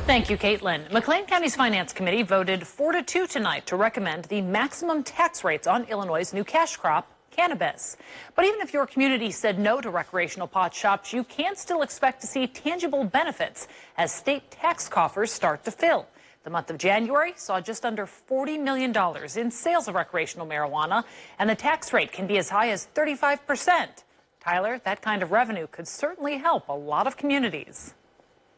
Thank you, Caitlin. McLean County's Finance Committee voted 4-2 tonight to recommend the maximum tax rates on Illinois' new cash crop, cannabis. But even if your community said no to recreational pot shops, you can still expect to see tangible benefits as state tax coffers start to fill. The month of January saw just under $40 million in sales of recreational marijuana, and the tax rate can be as high as 35%. Tyler, that kind of revenue could certainly help a lot of communities.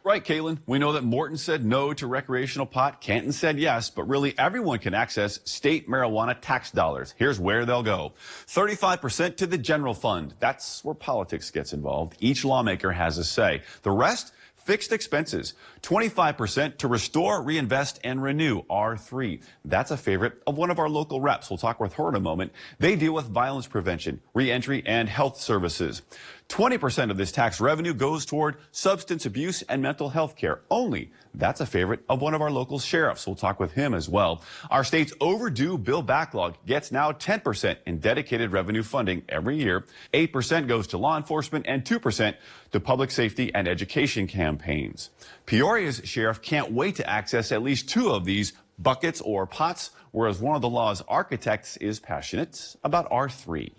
Right, Caitlin. We know that Morton said no to recreational pot. Canton said yes, but really everyone can access state marijuana tax dollars. Here's where they'll go. 35% to the general fund. That's where politics gets involved. Each lawmaker has a say. The rest, fixed expenses. 25% to restore, reinvest, and renew, R3. That's a favorite of one of our local reps. We'll talk with her in a moment. They deal with violence prevention, reentry, and health services. 20% of this tax revenue goes toward substance abuse and mental health care only. That's a favorite of one of our local sheriffs. We'll talk with him as well. Our state's overdue bill backlog gets now 10% in dedicated revenue funding every year. 8% goes to law enforcement and 2% to public safety and education campaigns. Peoria's sheriff can't wait to access at least 2 of these buckets or pots, whereas one of the law's architects is passionate about R3.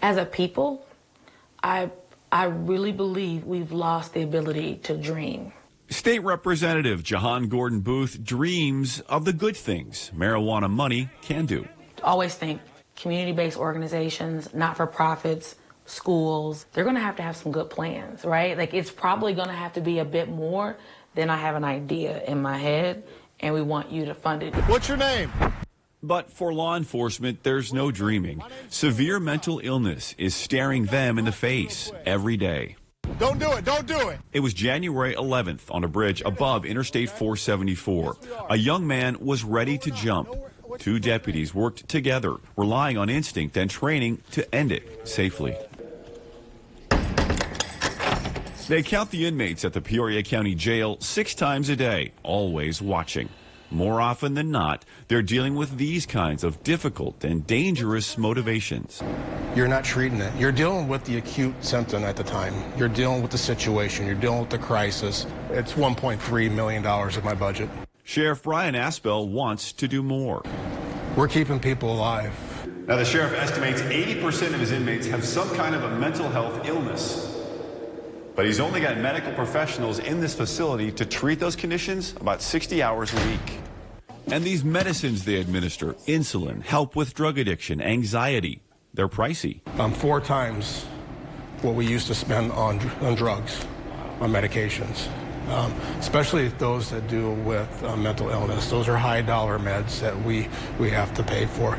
As a people, I really believe we've lost the ability to dream. State Representative Jahan Gordon Booth dreams of the good things marijuana money can do. Always think community-based organizations, not-for-profits, schools, they're going to have some good plans, right? Like, it's probably going to have to be a bit more than I have an idea in my head, and we want you to fund it. What's your name? But for law enforcement, there's no dreaming. Severe mental illness is staring them in the face every day. Don't do it. Don't do it. It was January 11th on a bridge above Interstate 474. A young man was ready to jump. 2 deputies worked together, relying on instinct and training to end it safely. They count the inmates at the Peoria County Jail 6 times a day, always watching. More often than not, they're dealing with these kinds of difficult and dangerous motivations. You're not treating it. You're dealing with the acute symptom at the time. You're dealing with the situation. You're dealing with the crisis. It's $1.3 million of my budget. Sheriff Brian Aspel wants to do more. We're keeping people alive. Now, the sheriff estimates 80% of his inmates have some kind of a mental health illness. But he's only got medical professionals in this facility to treat those conditions about 60 hours a week. And these medicines they administer, insulin, help with drug addiction, anxiety, they're pricey. 4 times what we used to spend on drugs, on medications, especially those that deal with mental illness. Those are high-dollar meds that we have to pay for.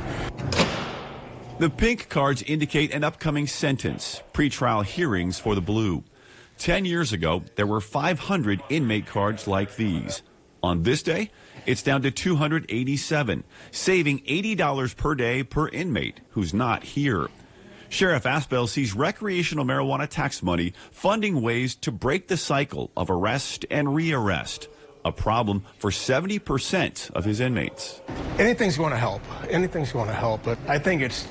The pink cards indicate an upcoming sentence, pretrial hearings for the blue. 10 years ago, there were 500 inmate cards like these. On this day, it's down to 287, saving $80 per day per inmate who's not here. Sheriff Aspel sees recreational marijuana tax money funding ways to break the cycle of arrest and rearrest, a problem for 70% of his inmates. Anything's going to help. Anything's going to help, but I think it's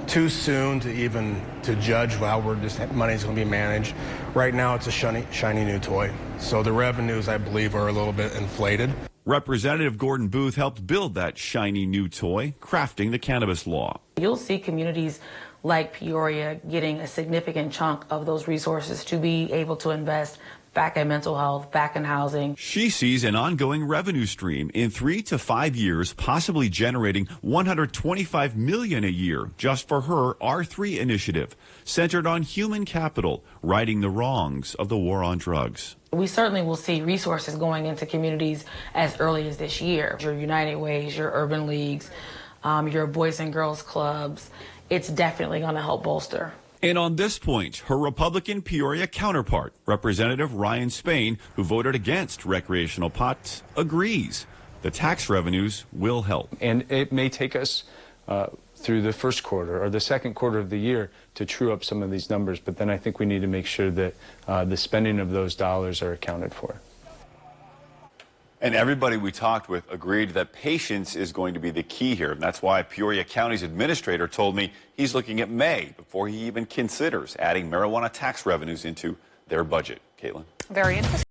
too soon to judge how this money's going to be managed. Right now, it's a shiny new toy. So the revenues, I believe, are a little bit inflated. Representative Gordon Booth helped build that shiny new toy, crafting the cannabis law. You'll see communities like Peoria getting a significant chunk of those resources to be able to invest back in mental health, back in housing. She sees an ongoing revenue stream in 3 to 5 years, possibly generating $125 million a year just for her R3 initiative, centered on human capital, righting the wrongs of the war on drugs. We certainly will see resources going into communities as early as this year. Your United Ways, your urban leagues, your Boys and Girls Clubs. It's definitely going to help bolster. And on this point, her Republican Peoria counterpart, Representative Ryan Spain, who voted against recreational pot, agrees the tax revenues will help. And it may take us through the first quarter or the second quarter of the year to true up some of these numbers, but then I think we need to make sure that the spending of those dollars are accounted for. And everybody we talked with agreed that patience is going to be the key here. And that's why Peoria County's administrator told me he's looking at May before he even considers adding marijuana tax revenues into their budget. Caitlin. Very interesting.